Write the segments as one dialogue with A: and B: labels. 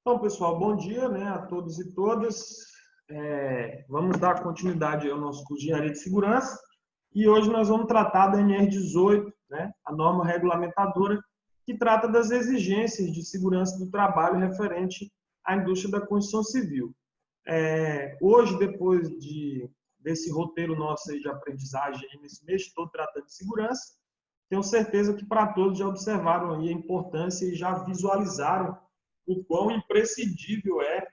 A: Então, pessoal, bom dia, né, a todos e todas. Vamos dar continuidade ao nosso curso de Engenharia de Segurança e hoje nós vamos tratar da NR18, né, a norma regulamentadora que trata das exigências de segurança do trabalho referente à indústria da construção civil. Hoje, depois desse roteiro nosso aí de aprendizagem nesse mês todo tratando de segurança, tenho certeza que para todos já observaram aí a importância e já visualizaram o quão imprescindível é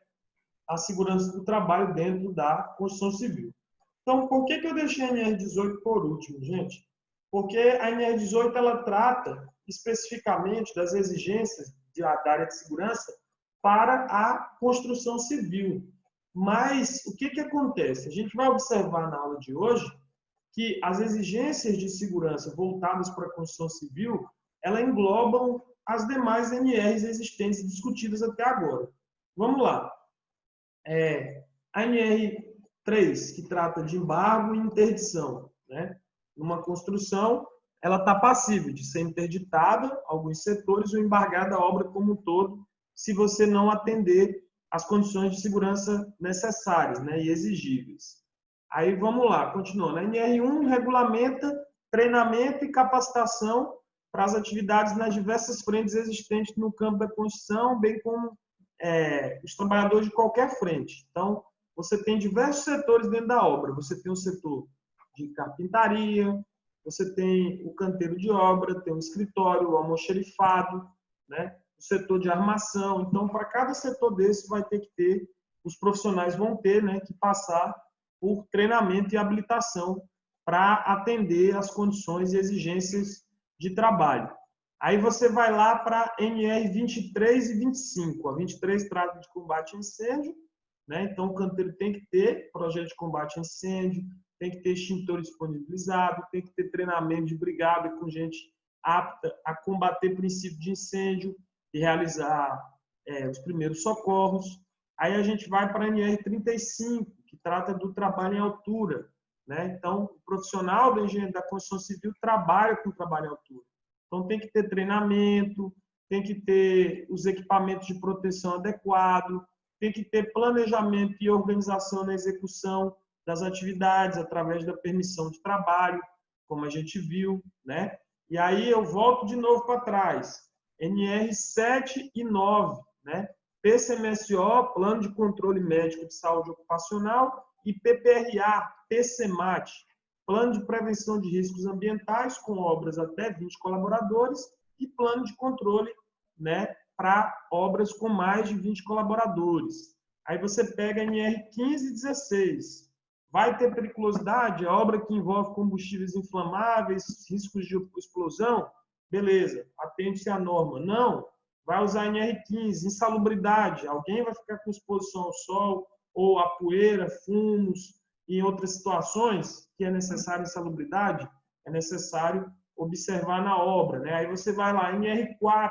A: a segurança do trabalho dentro da construção civil. Então, por que eu deixei a NR18 por último, gente? Porque a NR18 ela trata especificamente das exigências da área de segurança para a construção civil. Mas o que acontece? A gente vai observar na aula de hoje que as exigências de segurança voltadas para a construção civil, ela englobam as demais NRs existentes e discutidas até agora. Vamos lá. A NR3, que trata de embargo e interdição, né? Numa construção, ela está passível de ser interditada, alguns setores, ou embargada a obra como um todo, se você não atender às condições de segurança necessárias, né, e exigíveis. Aí vamos lá, continuando. A NR1 regulamenta treinamento e capacitação para as atividades nas diversas frentes existentes no campo da construção, bem como os trabalhadores de qualquer frente. Então, você tem diversos setores dentro da obra. Você tem o setor de carpintaria, você tem o canteiro de obra, tem o escritório, o almoxarifado, né? O setor de armação. Então, para cada setor desse, vai ter que ter, os profissionais vão ter, né, que passar por treinamento e habilitação para atender às condições e exigências de trabalho. Aí você vai lá para NR 23 e 25. A 23 trata de combate a incêndio, né? Então o canteiro tem que ter projeto de combate a incêndio, tem que ter extintor disponibilizado, tem que ter treinamento de brigada com gente apta a combater princípio de incêndio e realizar os primeiros socorros. Aí a gente vai para a NR 35, que trata do trabalho em altura, né? Então, o profissional da engenharia da construção civil trabalha com trabalho em altura. Então, tem que ter treinamento, tem que ter os equipamentos de proteção adequados, tem que ter planejamento e organização na execução das atividades através da permissão de trabalho, como a gente viu, né? E aí eu volto de novo para trás. NR 7 e 9, né? PCMSO, Plano de Controle Médico de Saúde Ocupacional, e PPRA, PCMAT, Plano de Prevenção de Riscos Ambientais, com obras até 20 colaboradores, e Plano de Controle, né, para obras com mais de 20 colaboradores. Aí você pega a NR 15 e 16. Vai ter periculosidade? A obra que envolve combustíveis inflamáveis, riscos de explosão? Beleza, atende-se à norma. Não, vai usar a NR15, insalubridade, alguém vai ficar com exposição ao sol, ou a poeira, fumos, e em outras situações que é necessário insalubridade, é necessário observar na obra, né? Aí você vai lá, NR4,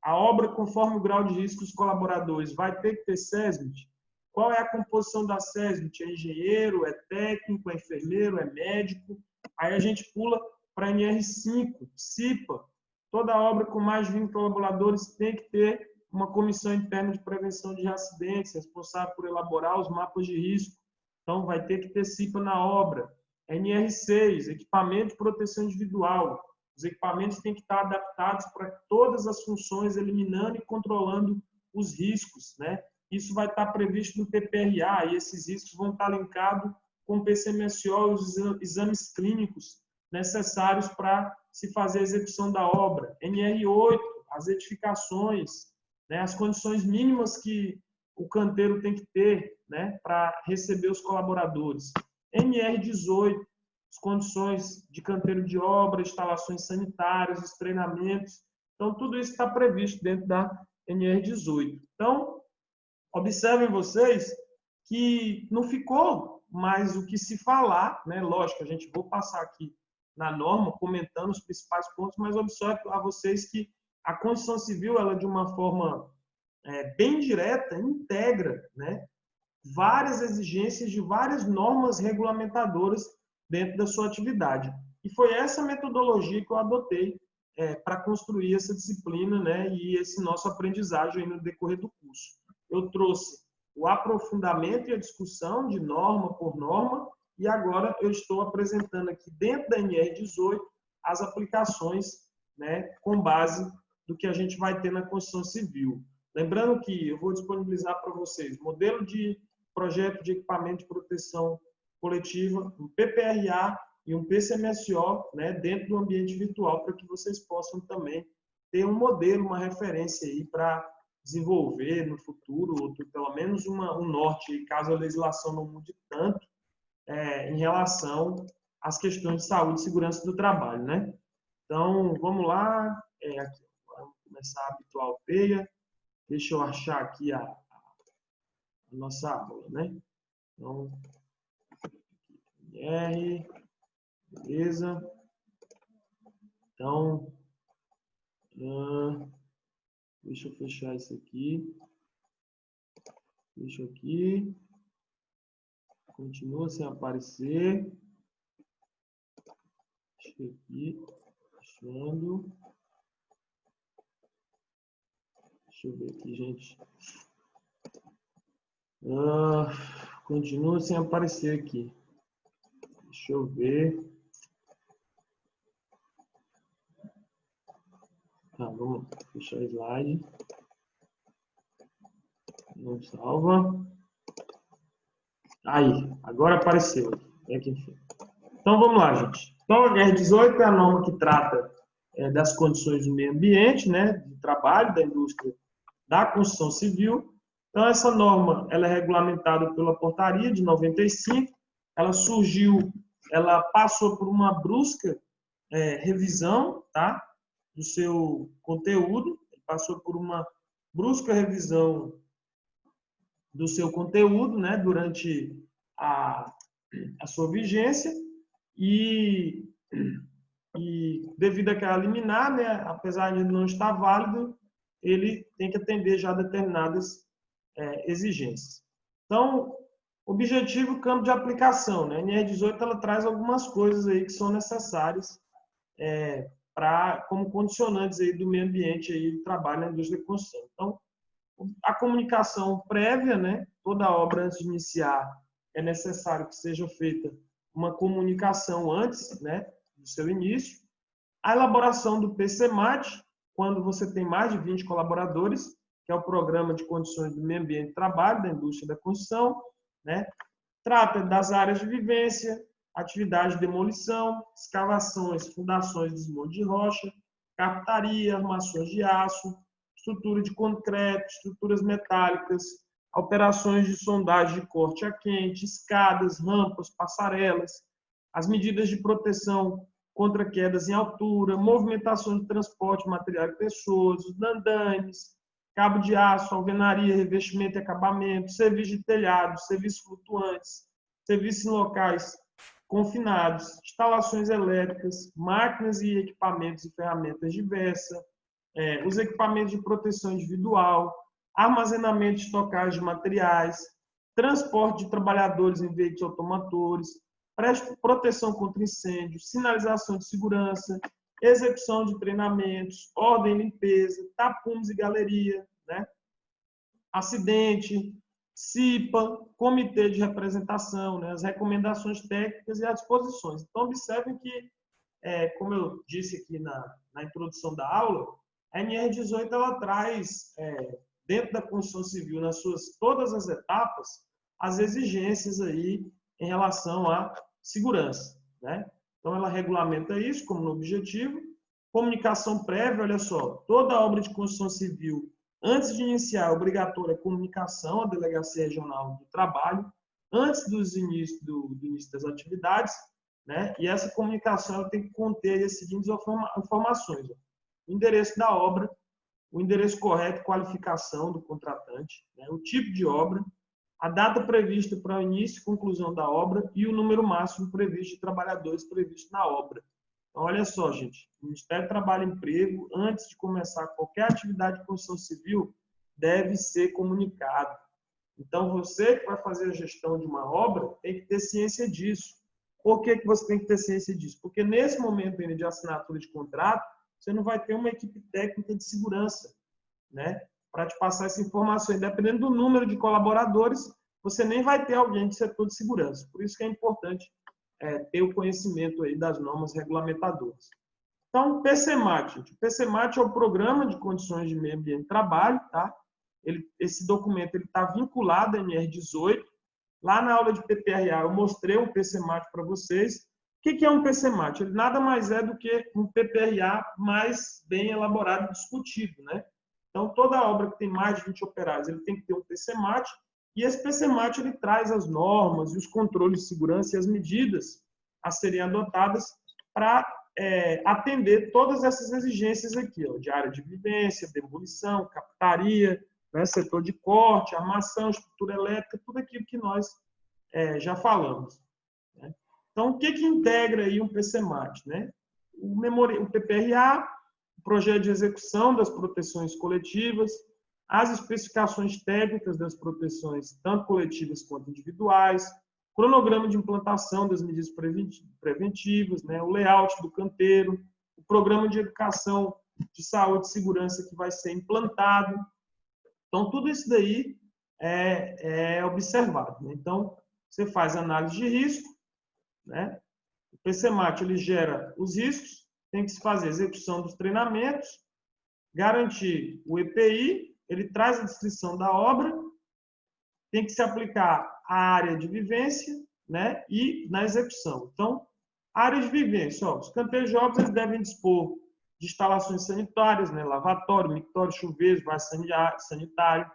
A: a obra conforme o grau de risco dos colaboradores, vai ter que ter SESMIT? Qual é a composição da SESMIT? É engenheiro, é técnico, é enfermeiro, é médico? Aí a gente pula para NR5, CIPA, toda obra com mais de 20 colaboradores tem que ter uma comissão interna de prevenção de acidentes, responsável por elaborar os mapas de risco. Então, vai ter que ter CIPA na obra. NR6, equipamento de proteção individual. Os equipamentos têm que estar adaptados para todas as funções, eliminando e controlando os riscos, né? Isso vai estar previsto no PPRA, e esses riscos vão estar linkados com o PCMSO e os exames clínicos necessários para se fazer a execução da obra. NR8, as edificações, né, as condições mínimas que o canteiro tem que ter, né, para receber os colaboradores. NR18, as condições de canteiro de obra, instalações sanitárias, os treinamentos. Então, tudo isso está previsto dentro da NR18. Então, observem vocês que não ficou mais o que se falar, né? Lógico, a gente vou passar aqui na norma, comentando os principais pontos, mas observe a vocês que a construção civil, ela de uma forma bem direta, integra, né, várias exigências de várias normas regulamentadoras dentro da sua atividade. E foi essa metodologia que eu adotei para construir essa disciplina, né, e esse nosso aprendizagem no decorrer do curso. eu trouxe o aprofundamento e a discussão de norma por norma, e agora eu estou apresentando aqui dentro da NR18 as aplicações, né, com base do que a gente vai ter na construção civil. Lembrando que eu vou disponibilizar para vocês modelo de projeto de equipamento de proteção coletiva, um PPRA e um PCMSO, né, dentro do ambiente virtual, para que vocês possam também ter um modelo, uma referência aí para desenvolver no futuro, ou pelo menos um norte, caso a legislação não mude tanto, em relação às questões de saúde e segurança do trabalho, né? Então, vamos lá. Aqui, vamos começar a habitual peia. Deixa eu achar aqui a nossa aula, né? Então, R, beleza. Então, deixa eu fechar isso aqui. Deixa aqui. Continua sem aparecer. Deixa aqui. Fechando. Deixa eu ver aqui, gente. Continua sem aparecer aqui. Deixa eu ver. Tá, vamos fechar o slide. Não salva. Aí, agora apareceu. Então, vamos lá, gente. Então, a NR18 é a norma que trata das condições do meio ambiente, né, de trabalho, da indústria, da construção civil. Então, essa norma ela é regulamentada pela portaria de 95. Ela surgiu, ela passou por uma brusca revisão, tá, do seu conteúdo. Passou por uma brusca revisão do seu conteúdo, né, durante a sua vigência, e devido àquela liminar, né, apesar de não estar válido, ele tem que atender já determinadas exigências. Então, objetivo, campo de aplicação, né? A NR18 ela traz algumas coisas aí que são necessárias como condicionantes aí do meio ambiente aí do trabalho na indústria da construção. Então, a comunicação prévia, né? Toda obra antes de iniciar é necessário que seja feita uma comunicação antes, né, do seu início. A elaboração do PCMAT, quando você tem mais de 20 colaboradores, que é o Programa de Condições do Meio Ambiente de Trabalho da Indústria da Construção, né? Trata das áreas de vivência, atividade de demolição, escavações, fundações, desmonte de rocha, carpintaria, armações de aço, estrutura de concreto, estruturas metálicas, operações de sondagem de corte a quente, escadas, rampas, passarelas, as medidas de proteção contra quedas em altura, movimentação de transporte, material e pessoas, os andames, cabo de aço, alvenaria, revestimento e acabamento, serviço de telhado, serviços flutuantes, serviços em locais confinados, instalações elétricas, máquinas e equipamentos e ferramentas diversas, os equipamentos de proteção individual, armazenamento e estocagem de materiais, transporte de trabalhadores em veículos automotores, proteção contra incêndio, sinalização de segurança, execução de treinamentos, ordem e limpeza, tapumes e galeria, né? Acidente, CIPA, comitê de representação, né? As recomendações técnicas e as disposições. Então, observem que, como eu disse aqui na introdução da aula, a NR18 ela traz, dentro da construção civil, nas suas todas as etapas, as exigências aí em relação à segurança, né? Então, ela regulamenta isso como no objetivo. Comunicação prévia, olha só, toda obra de construção civil, antes de iniciar, é obrigatória a comunicação à Delegacia Regional do Trabalho, antes do início das atividades, né? E essa comunicação ela tem que conter as seguintes informações: o endereço da obra, o endereço correto e qualificação do contratante, né? O tipo de obra, a data prevista para o início e conclusão da obra e o número máximo previsto de trabalhadores previsto na obra. Então, olha só, gente, o Ministério do Trabalho e Emprego, antes de começar qualquer atividade de construção civil, deve ser comunicado. Então, você que vai fazer a gestão de uma obra tem que ter ciência disso. Por que você tem que ter ciência disso? Porque nesse momento de assinatura de contrato, você não vai ter uma equipe técnica de segurança, né? para te passar essa informação. Dependendo do número de colaboradores, você nem vai ter alguém do setor de segurança. Por isso que é importante ter o conhecimento aí das normas regulamentadoras. Então, o PCMAT. O PCMAT é o Programa de Condições de Meio Ambiente de Trabalho. Tá? Esse documento está vinculado à NR18. Lá na aula de PPRA, eu mostrei um PCMAT para vocês. O que é um PCMAT? Ele nada mais é do que um PPRA mais bem elaborado e discutido, né? Então, toda obra que tem mais de 20 operários, ele tem que ter um PCMAT, e esse PCMAT ele traz as normas e os controles de segurança e as medidas a serem adotadas para atender todas essas exigências aqui, ó, de área de vivência, demolição, captaria, né, setor de corte, armação, estrutura elétrica, tudo aquilo que nós já falamos. Né? Então, o que integra aí um PCMAT? Né? O PPRA, o projeto de execução das proteções coletivas, as especificações técnicas das proteções, tanto coletivas quanto individuais, cronograma de implantação das medidas preventivas, né? O layout do canteiro, o programa de educação de saúde e segurança que vai ser implantado. Então, tudo isso daí é observado. Né? Então, você faz análise de risco, né? O PCMAT ele gera os riscos, tem que se fazer execução dos treinamentos, garantir o EPI, ele traz a descrição da obra, tem que se aplicar a área de vivência, né? E na execução. Então, área de vivência, ó, os canteiros de obras devem dispor de instalações sanitárias, né? Lavatório, mictório, chuveiro, vaso sanitário,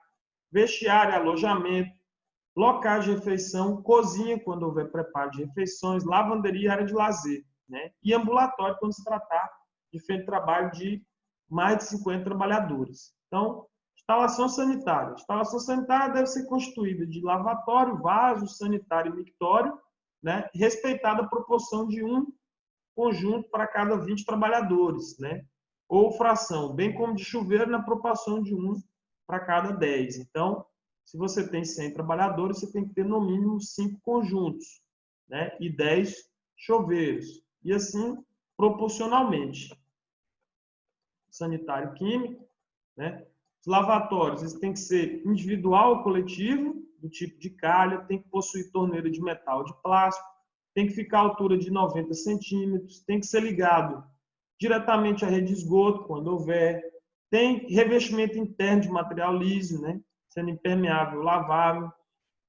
A: vestiário, alojamento, locais de refeição, cozinha, quando houver preparo de refeições, lavanderia, área de lazer, né? E ambulatório, quando se tratar de feito de trabalho de mais de 50 trabalhadores. Então, instalação sanitária. A instalação sanitária deve ser constituída de lavatório, vaso, sanitário e mictório, né? Respeitada a proporção de um conjunto para cada 20 trabalhadores, né? Ou fração, bem como de chuveiro na proporção de um para cada 10. Então, se você tem 100 trabalhadores, você tem que ter no mínimo 5 conjuntos, né? E 10 chuveiros. E assim, proporcionalmente. Sanitário químico, né? Os lavatórios, eles têm que ser individual ou coletivo, do tipo de calha, tem que possuir torneira de metal ou de plástico, tem que ficar à altura de 90 centímetros, tem que ser ligado diretamente à rede de esgoto, quando houver, tem revestimento interno de material liso, né? Sendo impermeável, lavável,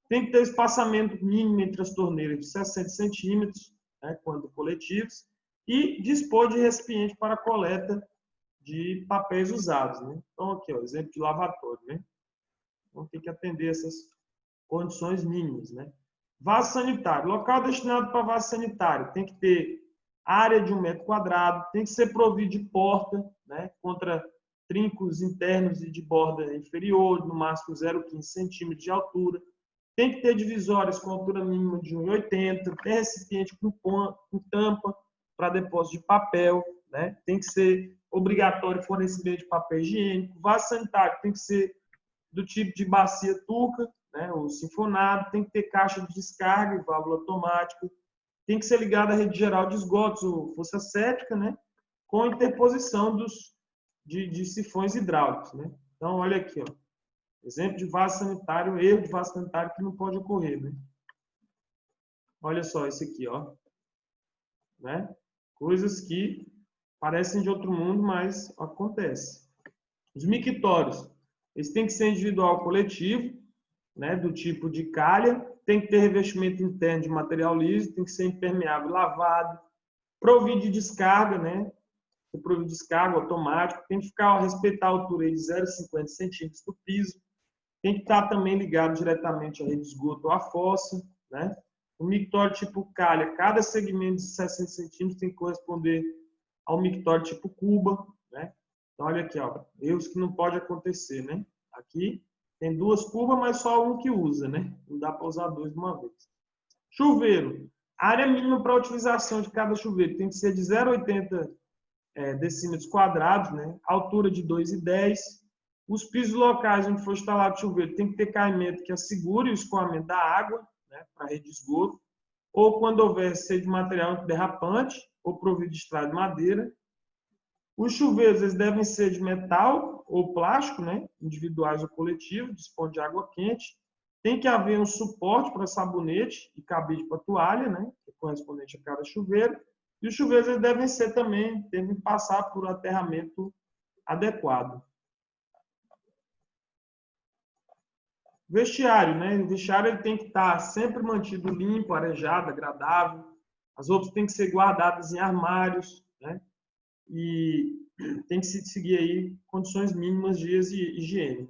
A: tem que ter espaçamento mínimo entre as torneiras de 60 centímetros, né? Quando coletivos, e dispor de recipiente para coleta de papéis usados, né? Então, aqui, ó, exemplo de lavatório, né? Então, tem que atender essas condições mínimas, né? Vaso sanitário. Local destinado para vaso sanitário. Tem que ter área de 1 metro quadrado, tem que ser provido de porta, né? Contra trincos internos e de borda inferior, no máximo 0,15 centímetros de altura. Tem que ter divisórias com altura mínima de 1,80, tem recipiente com tampa para depósito de papel, né? Tem que ser obrigatório fornecimento de papel higiênico. Vaso sanitário tem que ser do tipo de bacia turca, né? Ou sinfonado, tem que ter caixa de descarga e válvula automática, tem que ser ligado à rede geral de esgotos ou fossa séptica, né? Com interposição de sifões hidráulicos, né? Então, olha aqui, ó. Exemplo de vaso sanitário, erro de vaso sanitário que não pode ocorrer, né? Olha só esse aqui, ó. Né? Coisas que parecem de outro mundo, mas acontece. Os mictórios, eles têm que ser individual ou coletivo, né? Do tipo de calha, tem que ter revestimento interno de material liso, tem que ser impermeável, lavado, provido de descarga, né? Provido de descarga automático, tem que respeitar a altura de 0,50 centímetros do piso, tem que estar também ligado diretamente à rede de esgoto ou à fossa, né? O mictório tipo calha, cada segmento de 60 centímetros tem que corresponder ao mictório tipo cuba, né? Então, olha aqui, ó, erros que não pode acontecer, né? Aqui tem 2 cubas, mas só um que usa, né? Não dá para usar 2 de uma vez. Chuveiro. A área mínima para a utilização de cada chuveiro tem que ser de 0,80 decímetros quadrados, né? Altura de 2,10. Os pisos locais onde for instalado o chuveiro tem que ter caimento que assegure o escoamento da água, né? Para a rede de esgoto. Ou quando houver ser de material derrapante ou provido de estrada de madeira. Os chuveiros eles devem ser de metal ou plástico, né? Individuais ou coletivos, dispõe de água quente. Tem que haver um suporte para sabonete e cabide para toalha, né? Correspondente a cada chuveiro. E os chuveiros eles devem passar por um aterramento adequado. Vestiário, né? O vestiário ele tem que estar sempre mantido limpo, arejado, agradável. As roupas têm que ser guardadas em armários, né? E tem que se seguir aí condições mínimas de higiene.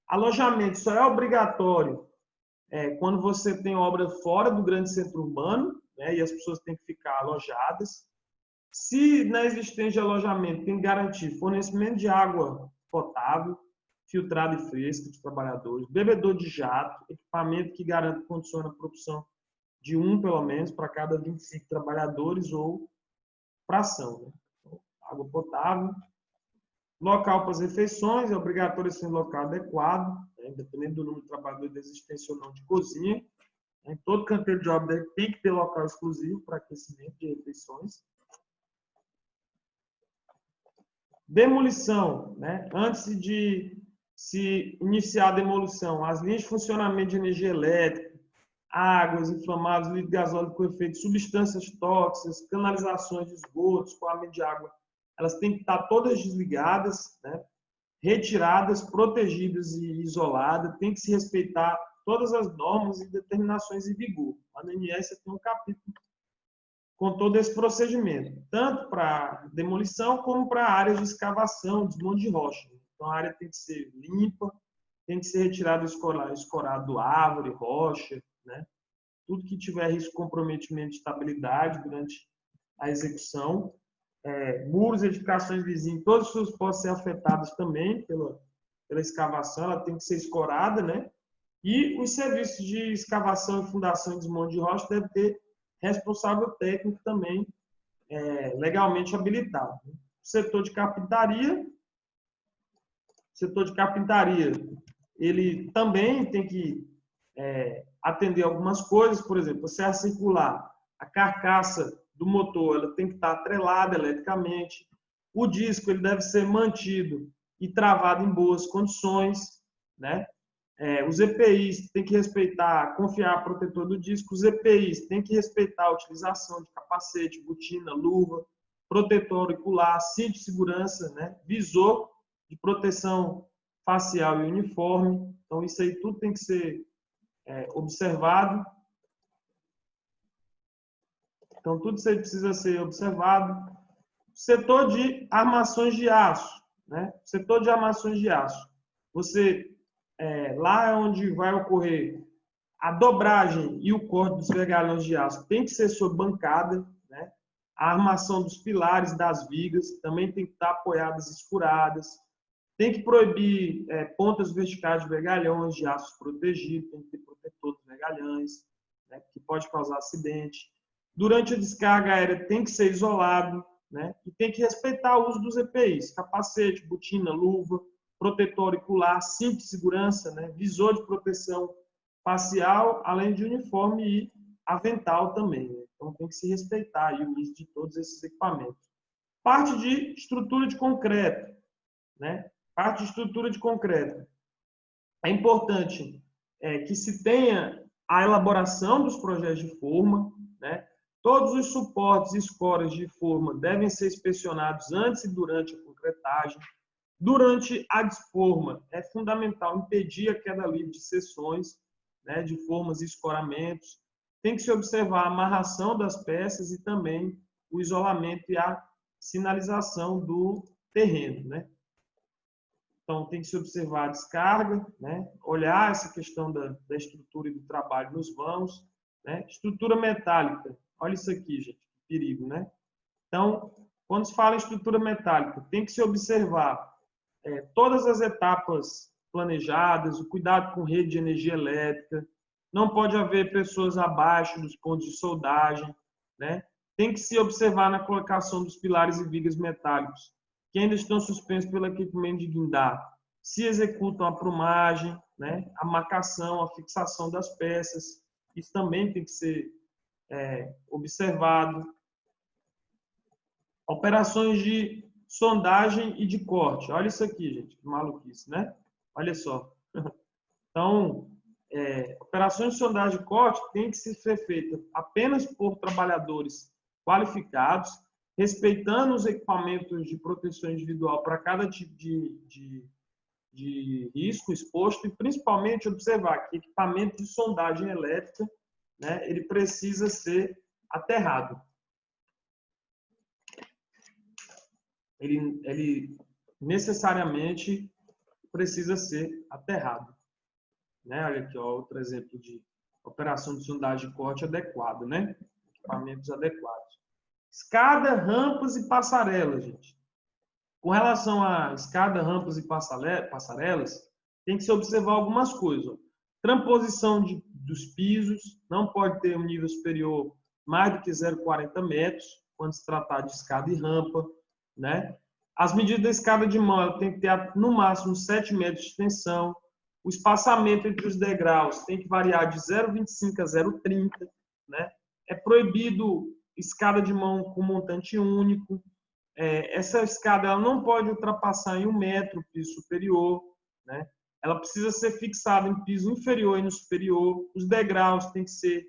A: Alojamento só é obrigatório quando você tem obra fora do grande centro urbano, né? E as pessoas têm que ficar alojadas. Se na existência de alojamento tem que garantir fornecimento de água potável, filtrada e fresca dos trabalhadores, bebedor de jato, equipamento que garanta condições de produção de pelo menos, para cada 25 trabalhadores ou fração. Né? Então, água potável. Local para as refeições, é obrigatório ser um local adequado, né? Independente do número de trabalhadores da existência ou não de cozinha. Em todo canteiro de obra tem que ter local exclusivo para aquecimento de refeições. Demolição, né? Antes de se iniciar a demolição, as linhas de funcionamento de energia elétrica, águas inflamáveis, líquido gasóleo com efeito, substâncias tóxicas, canalizações de esgotos, escoamento de água, elas têm que estar todas desligadas, né? Retiradas, protegidas e isoladas, tem que se respeitar todas as normas e determinações em vigor. A ANS tem um capítulo com todo esse procedimento, tanto para demolição como para áreas de escavação, desmonte de rocha. Então, a área tem que ser limpa, tem que ser retirado escorado árvore, rocha, né? Tudo que tiver risco de comprometimento de estabilidade durante a execução. Muros, edificações vizinhas, todos os seus podem ser afetados também pela escavação, ela tem que ser escorada, né? E os serviços de escavação e fundação e desmonte de rocha devem ter responsável técnico também legalmente habilitado. O setor de carpintaria, ele também tem que atender algumas coisas, por exemplo, se a circular, a carcaça do motor ela tem que estar atrelada eletricamente, o disco ele deve ser mantido e travado em boas condições, né? Os EPIs têm que respeitar, confiar protetor do disco, os EPIs têm que respeitar a utilização de capacete, botina, luva, protetor auricular, cinto de segurança, né? Visor de proteção facial e uniforme. Então, isso aí tudo tem que ser observado. Então, tudo isso aí precisa ser observado. Setor de armações de aço, né? Setor de armações de aço. Lá é onde vai ocorrer a dobragem e o corte dos vergalhões de aço tem que ser sob bancada, né? A armação dos pilares das vigas também tem que estar apoiadas e escuradas. Tem que proibir pontas verticais de vergalhões de aços protegidos, tem que ter protetor dos vergalhões, né? Que pode causar acidente. Durante a descarga aérea tem que ser isolado, né? E tem que respeitar o uso dos EPIs, capacete, botina, luva, protetor auricular, cinto de segurança, né? Visor de proteção facial, além de uniforme e avental também. Né? Então tem que se respeitar aí o uso de todos esses equipamentos. Parte de estrutura de concreto, né? Parte de estrutura de concreto. É importante que se tenha a elaboração dos projetos de forma, né? Todos os suportes e escoras de forma devem ser inspecionados antes e durante a concretagem. Durante a desforma, é fundamental impedir a queda livre de seções, né, de formas e escoramentos. Tem que se observar a amarração das peças e também o isolamento e a sinalização do terreno, né? Então, tem que se observar a descarga, né? Olhar essa questão da estrutura e do trabalho nos vãos, né? Estrutura metálica. Olha isso aqui, gente, que perigo, né? Então, quando se fala em estrutura metálica, tem que se observar todas as etapas planejadas, o cuidado com rede de energia elétrica, não pode haver pessoas abaixo dos pontos de soldagem, né? Tem que se observar na colocação dos pilares e vigas metálicos, que ainda estão suspensos pelo equipamento de guindar, se executam a prumagem, né? A marcação, a fixação das peças, isso também tem que ser observado. Operações de sondagem e de corte. Olha isso aqui, gente, que maluquice, né? Olha só. Então, operações de sondagem e corte têm que ser feitas apenas por trabalhadores qualificados, respeitando os equipamentos de proteção individual para cada tipo de risco exposto e, principalmente, observar que equipamento de sondagem elétrica, né, ele precisa ser aterrado. Ele necessariamente precisa ser aterrado. Né? Olha aqui, ó, outro exemplo de operação de sondagem e corte adequado, né? Equipamentos adequados. Escada, rampas e passarelas, gente. Com relação a escada, rampas e passarelas, tem que se observar algumas coisas. Ó. Transposição dos pisos, não pode ter um nível superior mais do que 0,40 metros, quando se tratar de escada e rampa, né? As medidas da escada de mão, ela tem que ter no máximo 7 metros de extensão. O espaçamento entre os degraus tem que variar de 0,25 a 0,30, né? É proibido escada de mão com montante único. Essa escada ela não pode ultrapassar em 1 metro o piso superior, né? Ela precisa ser fixada em piso inferior e no superior. Os degraus têm que ser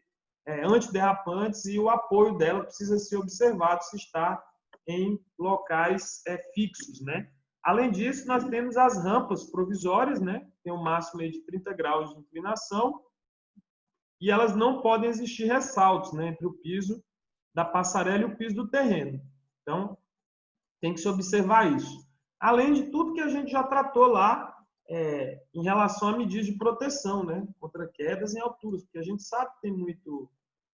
A: antiderrapantes e o apoio dela precisa ser observado se está em locais fixos, né? Além disso, nós temos as rampas provisórias, né? Tem um máximo de 30 graus de inclinação e elas não podem existir ressaltos, né? Entre o piso da passarela e o piso do terreno. Então, tem que se observar isso. Além de tudo que a gente já tratou lá em relação a medidas de proteção, né? Contra quedas em alturas, porque a gente sabe que tem muito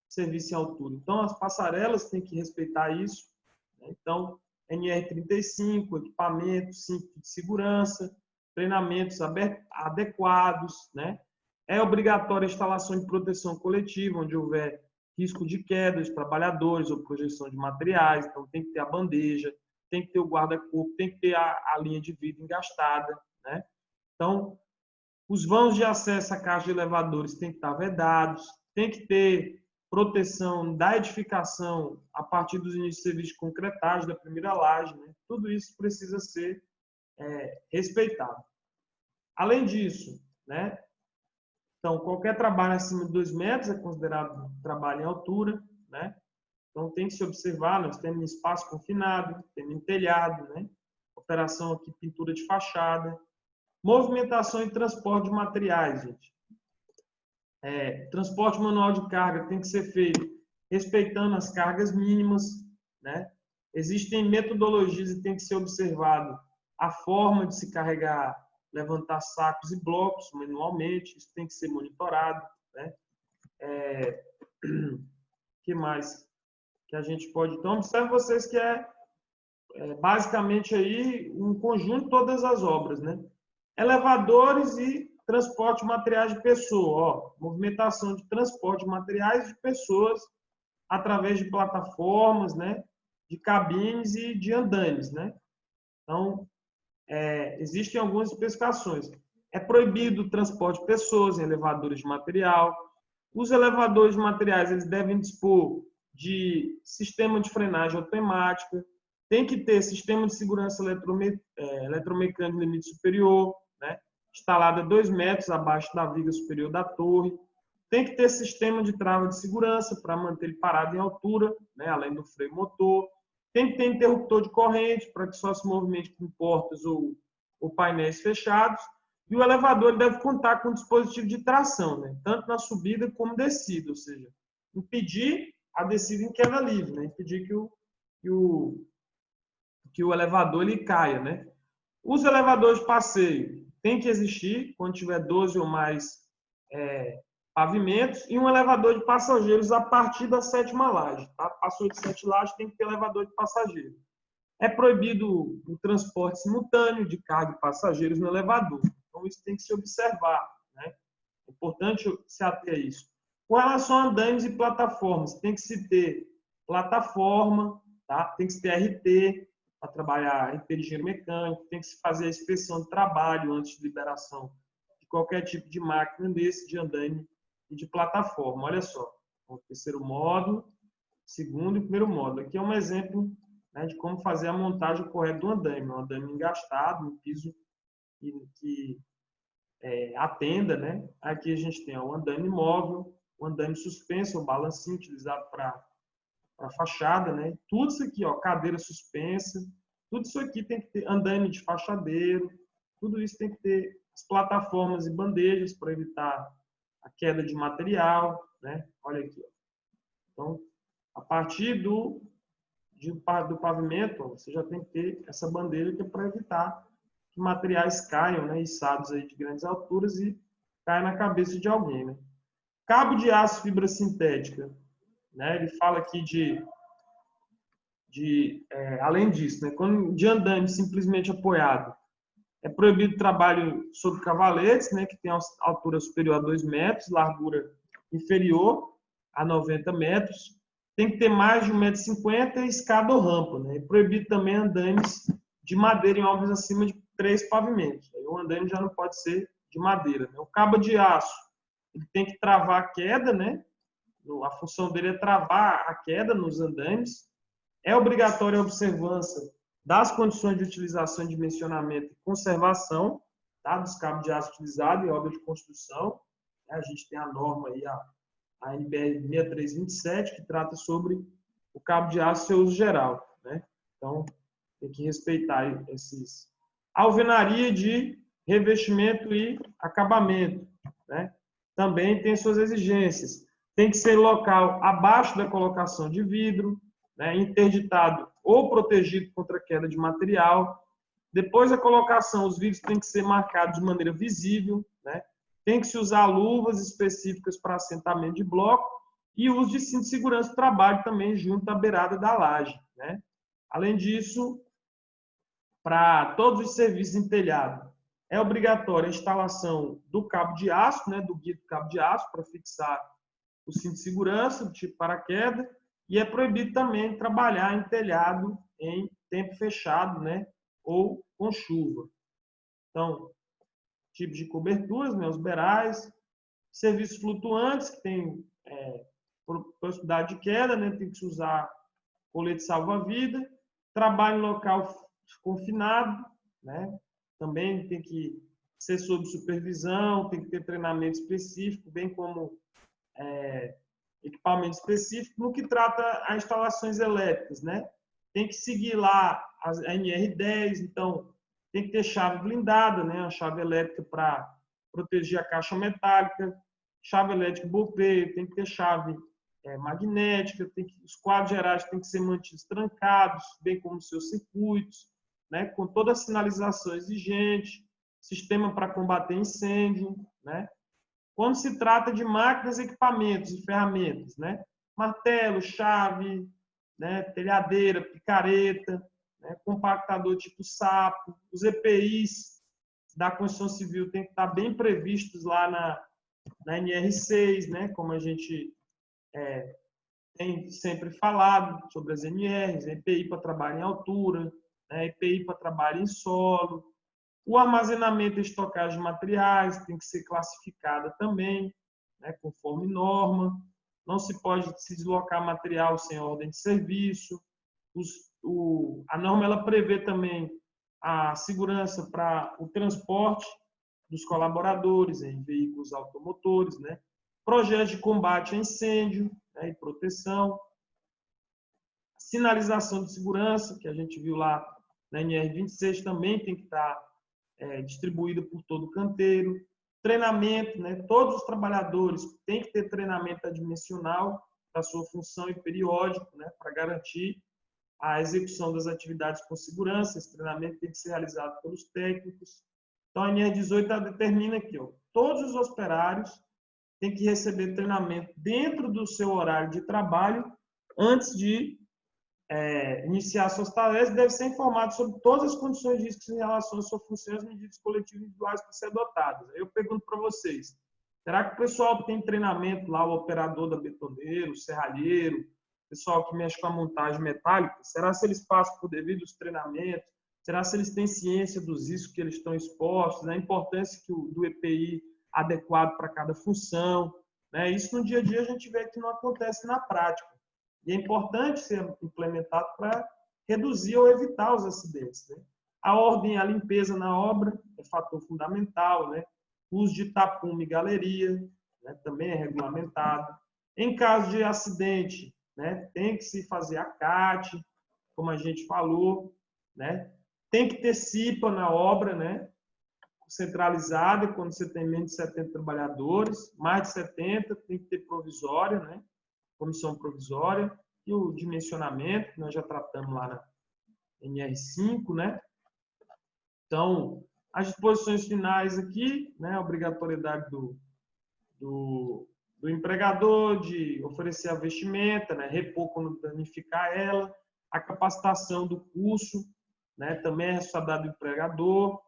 A: serviço em altura. Então, as passarelas têm que respeitar isso. Né? Então, NR35, equipamentos, cinto de segurança, treinamentos adequados, né? É obrigatória a instalação de proteção coletiva, onde houver risco de queda de trabalhadores ou projeção de materiais, então tem que ter a bandeja, tem que ter o guarda-corpo, tem que ter a linha de vidro engastada, né? Então, os vãos de acesso à caixa de elevadores têm que estar vedados, tem que ter proteção da edificação a partir dos inícios de serviço de concretagem da primeira laje, né? Tudo isso precisa ser respeitado. Além disso, né? Então, qualquer trabalho acima de 2 metros é considerado trabalho em altura, né? Então, tem que se observar, nós temos espaço confinado, temos telhado, né? Operação aqui, pintura de fachada. Movimentação e transporte de materiais, gente. Transporte manual de carga tem que ser feito respeitando as cargas mínimas, né? Existem metodologias e tem que ser observado a forma de se carregar, levantar sacos e blocos manualmente, isso tem que ser monitorado, né? Que mais que a gente pode... Então, observe vocês que basicamente aí um conjunto de todas as obras, né? Elevadores e transporte de materiais de pessoa, ó, movimentação de transporte de materiais de pessoas através de plataformas, né, de cabines e de andaimes, né? Então, existem algumas especificações. É proibido o transporte de pessoas em elevadores de material. Os elevadores de materiais eles devem dispor de sistema de frenagem automática, tem que ter sistema de segurança eletromecânico de limite superior, né? Instalado a 2 metros abaixo da viga superior da torre. Tem que ter sistema de trava de segurança para manter ele parado em altura, né? Além do freio motor. Tem que ter interruptor de corrente para que só se movimente com portas ou painéis fechados. E o elevador deve contar com um dispositivo de tração, né? Tanto na subida como descida, ou seja, impedir a descida em queda livre, né? Impedir que o elevador ele caia, né? Os elevadores de passeio tem que existir quando tiver 12 ou mais pavimentos e um elevador de passageiros a partir da 7ª laje. Tá? Passou de 7 lajes, tem que ter elevador de passageiro. É proibido o transporte simultâneo de carga e passageiros no elevador. Então, isso tem que se observar. Né? É importante se ater a isso. Com relação a andaimes e plataformas, tem que se ter plataforma, tá? Tem que se ter RT, para trabalhar RT de engenheiro mecânico, tem que se fazer a inspeção de trabalho antes de liberação de qualquer tipo de máquina desse, de andaime e de plataforma. Olha só, o terceiro módulo, segundo e primeiro módulo. Aqui é um exemplo né, de como fazer a montagem correta do andaime. Um andaime engastado, um piso que atenda, né? Aqui a gente tem o andaime móvel, o andaime suspenso, o balancinho utilizado para fachada, né? Tudo isso aqui, ó, cadeira suspensa, tudo isso aqui tem que ter andaime de fachadeiro, tudo isso tem que ter as plataformas e bandejas para evitar a queda de material, né? Olha aqui, ó. Então, a partir do pavimento, ó, você já tem que ter essa bandeja que é para evitar que materiais caiam, né, içados aí de grandes alturas e caia na cabeça de alguém, né? Cabo de aço fibra sintética, né? Ele fala aqui além disso, né, quando de andaime simplesmente apoiado, é proibido o trabalho sobre cavaletes, né, que tem altura superior a 2 metros, largura inferior a 90 metros, tem que ter mais de 1,50 m, escada ou rampa, né? É proibido também andaimes de madeira em obras acima de 3 pavimentos. Aí o andaime já não pode ser de madeira, né? O cabo de aço, ele tem que travar a queda, né? A função dele é travar a queda nos andaimes. É obrigatória a observância das condições de utilização, dimensionamento e conservação, tá, dos cabos de aço utilizados em obra de construção. A gente tem a norma aí, a NBR 6327, que trata sobre o cabo de aço e seu uso geral, né? Então, tem que respeitar esses. Alvenaria de revestimento e acabamento, né? Também tem suas exigências. Tem que ser local abaixo da colocação de vidro, né? Interditado ou protegido contra queda de material. Depois da colocação, os vidros têm que ser marcados de maneira visível, né? Tem que se usar luvas específicas para assentamento de bloco e o uso de cinto de segurança do trabalho também junto à beirada da laje, né? Além disso, para todos os serviços em telhado, é obrigatória a instalação do cabo de aço, né, do guia do cabo de aço, para fixar o cinto de segurança, do tipo paraquedas, e é proibido também trabalhar em telhado em tempo fechado, né, ou com chuva. Então, tipos de coberturas, né, os beirais, serviços flutuantes, que tem possibilidade de queda, né, tem que se usar colete salva-vida, trabalho em local confinado, né, também tem que ser sob supervisão, tem que ter treinamento específico, bem como equipamento específico. No que trata a instalações elétricas, né, tem que seguir lá a NR10, então tem que ter chave blindada, né, a chave elétrica para proteger a caixa metálica, chave elétrica Bopê, tem que ter chave magnética, os quadros gerais têm que ser mantidos trancados, bem como seus circuitos, né, com toda a sinalização exigente, sistema para combater incêndio, né? Quando se trata de máquinas, equipamentos e ferramentas, né? Martelo, chave, né? Telhadeira, picareta, né? Compactador tipo sapo, os EPIs da construção civil têm que estar bem previstos lá na NR6, né? Como a gente tem sempre falado sobre as NRs, EPI para trabalho em altura, né? EPI para trabalho em solo. O armazenamento e estocagem de materiais tem que ser classificada também, né, conforme norma. Não se pode se deslocar material sem ordem de serviço. A norma ela prevê também a segurança para o transporte dos colaboradores em veículos automotores, né? Projetos de combate a incêndio, né, e proteção. Sinalização de segurança, que a gente viu lá na NR26, também tem que estar distribuída por todo o canteiro. Treinamento, né? Todos os trabalhadores têm que ter treinamento adimensional para sua função e periódico, né? Para garantir a execução das atividades com segurança. Esse treinamento tem que ser realizado pelos técnicos. Então, a NR18 determina aqui, ó, todos os operários têm que receber treinamento dentro do seu horário de trabalho antes de iniciar suas tarefas, deve ser informado sobre todas as condições de risco em relação à sua função e as medidas coletivas individuais para ser adotadas. Aí eu pergunto para vocês, será que o pessoal tem treinamento lá, o operador da betoneira, o serralheiro, o pessoal que mexe com a montagem metálica, será se eles passam por devidos treinamentos? Será se eles têm ciência dos riscos que eles estão expostos, a importância do EPI adequado para cada função? Né? Isso no dia a dia a gente vê que não acontece na prática. E é importante ser implementado para reduzir ou evitar os acidentes, né? A ordem e a limpeza na obra é fator fundamental, né? O uso de tapume e galeria, né, também é regulamentado. Em caso de acidente, né, tem que se fazer acate, como a gente falou, né? Tem que ter CIPA na obra, né? Centralizada, quando você tem menos de 70 trabalhadores, mais de 70, tem que ter provisória, né? Comissão provisória, e o dimensionamento, que nós já tratamos lá na NR5, né? Então, as disposições finais aqui, né? A obrigatoriedade do empregador de oferecer a vestimenta, né? Repor quando danificar ela, a capacitação do curso, né? Também é responsabilidade do empregador.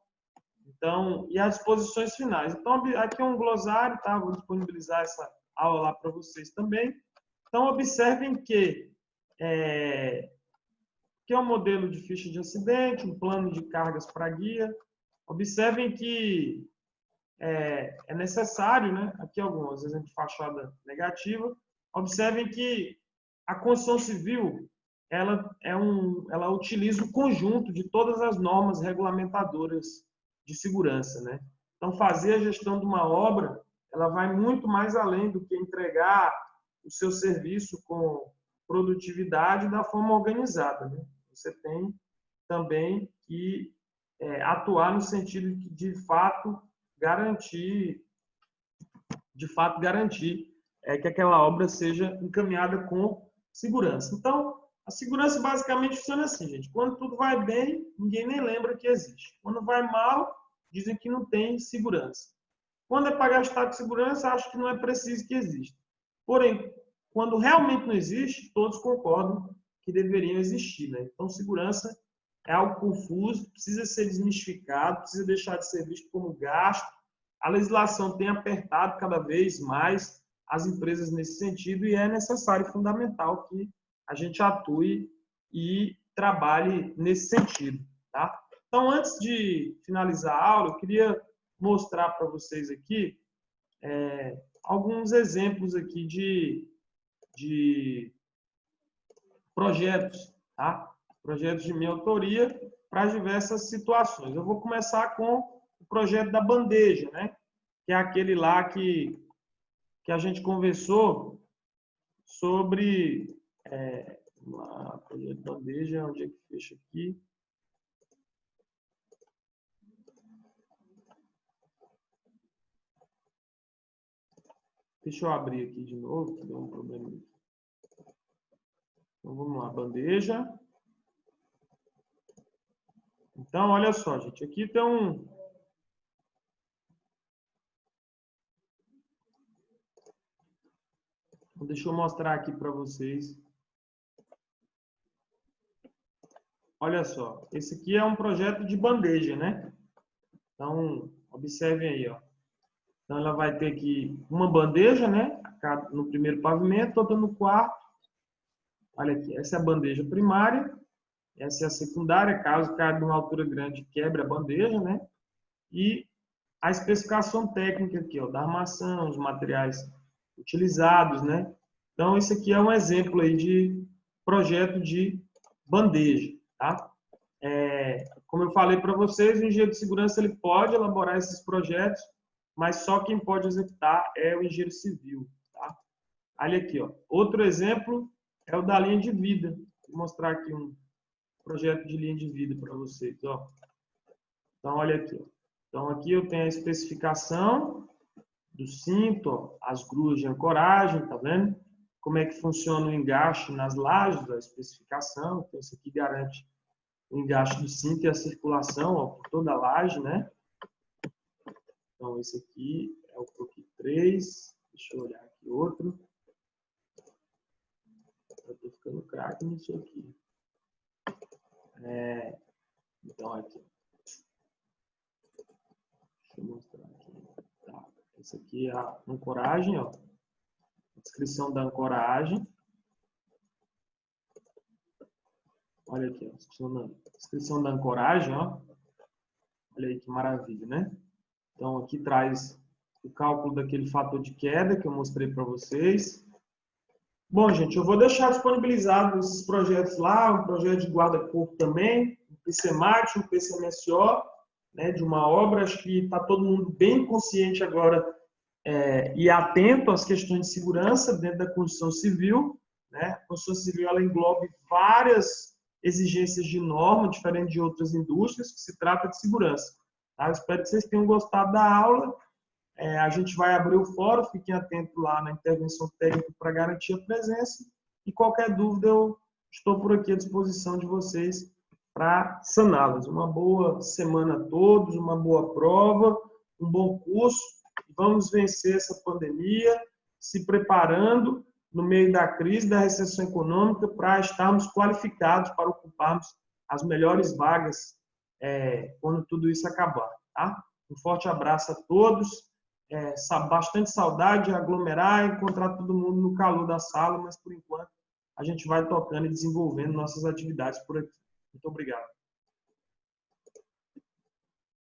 A: Então, e as disposições finais. Então, aqui é um glossário, tá? Vou disponibilizar essa aula lá para vocês também. Então, observem que é um modelo de ficha de acidente, um plano de cargas para guia. Observem que é necessário, né? Aqui alguns exemplos de fachada negativa. Observem que a construção civil ela utiliza o conjunto de todas as normas regulamentadoras de segurança, né? Então, fazer a gestão de uma obra, ela vai muito mais além do que entregar o seu serviço com produtividade da forma organizada, né? Você tem também que atuar no sentido de fato garantir que aquela obra seja encaminhada com segurança. Então, a segurança basicamente funciona assim, gente. Quando tudo vai bem, ninguém nem lembra que existe. Quando vai mal, dizem que não tem segurança. Quando é para gastar com segurança, acho que não é preciso que exista. Porém, quando realmente não existe, todos concordam que deveriam existir, né? Então, segurança é algo confuso, precisa ser desmistificado, precisa deixar de ser visto como gasto. A legislação tem apertado cada vez mais as empresas nesse sentido e é necessário e fundamental que a gente atue e trabalhe nesse sentido, tá? Então, antes de finalizar a aula, eu queria mostrar para vocês aqui alguns exemplos aqui de projetos, tá? Projetos de minha autoria para diversas situações. Eu vou começar com o projeto da bandeja, né? Que é aquele lá que a gente conversou sobre projeto de bandeja, onde é que fecha aqui? Deixa eu abrir aqui de novo, que deu um problema. Então, vamos lá, bandeja. Então, olha só, gente, aqui tem Deixa eu mostrar aqui para vocês. Olha só, esse aqui é um projeto de bandeja, né? Então, observem aí, ó. Então, ela vai ter aqui uma bandeja, né? No primeiro pavimento, outra no quarto. Olha aqui, essa é a bandeja primária. Essa é a secundária, caso caia de uma altura grande, quebre a bandeja, né? E a especificação técnica aqui, ó, da armação, os materiais utilizados, né? Então, esse aqui é um exemplo aí de projeto de bandeja, tá? Como eu falei para vocês, o engenheiro de segurança ele pode elaborar esses projetos, mas só quem pode executar é o engenheiro civil, tá? Olha aqui, ó. Outro exemplo é o da linha de vida. Vou mostrar aqui um projeto de linha de vida para vocês, ó. Então, olha aqui, ó. Então, aqui eu tenho a especificação do cinto, ó, as gruas de ancoragem, tá vendo? Como é que funciona o engaste nas lajes, a especificação. Então, isso aqui garante o engaste do cinto e a circulação, ó, por toda a laje, né? Então, esse aqui é o PROC 3. Deixa eu olhar aqui outro. Eu tô ficando craque nisso aqui. Então, aqui. Deixa eu mostrar aqui. Tá. Esse aqui é a ancoragem, ó. Descrição da ancoragem. Olha aqui, ó. Descrição da ancoragem, ó. Olha aí que maravilha, né? Então, aqui traz o cálculo daquele fator de queda que eu mostrei para vocês. Bom, gente, eu vou deixar disponibilizados esses projetos lá, um projeto de guarda-corpo também, um PCMAT, um PCMSO, né, de uma obra. Acho que está todo mundo bem consciente agora e atento às questões de segurança dentro da construção civil, né? A construção civil ela engloba várias exigências de norma, diferente de outras indústrias, que se trata de segurança. Tá? Eu espero que vocês tenham gostado da aula. A gente vai abrir o fórum, fiquem atentos lá na intervenção técnica para garantir a presença. E qualquer dúvida, eu estou por aqui à disposição de vocês para saná-las. Uma boa semana a todos, uma boa prova, um bom curso. Vamos vencer essa pandemia, se preparando no meio da crise, da recessão econômica, para estarmos qualificados para ocuparmos as melhores vagas quando tudo isso acabar. Tá? Um forte abraço a todos. Bastante saudade de aglomerar, encontrar todo mundo no calor da sala, mas por enquanto a gente vai tocando e desenvolvendo nossas atividades por aqui. Muito obrigado.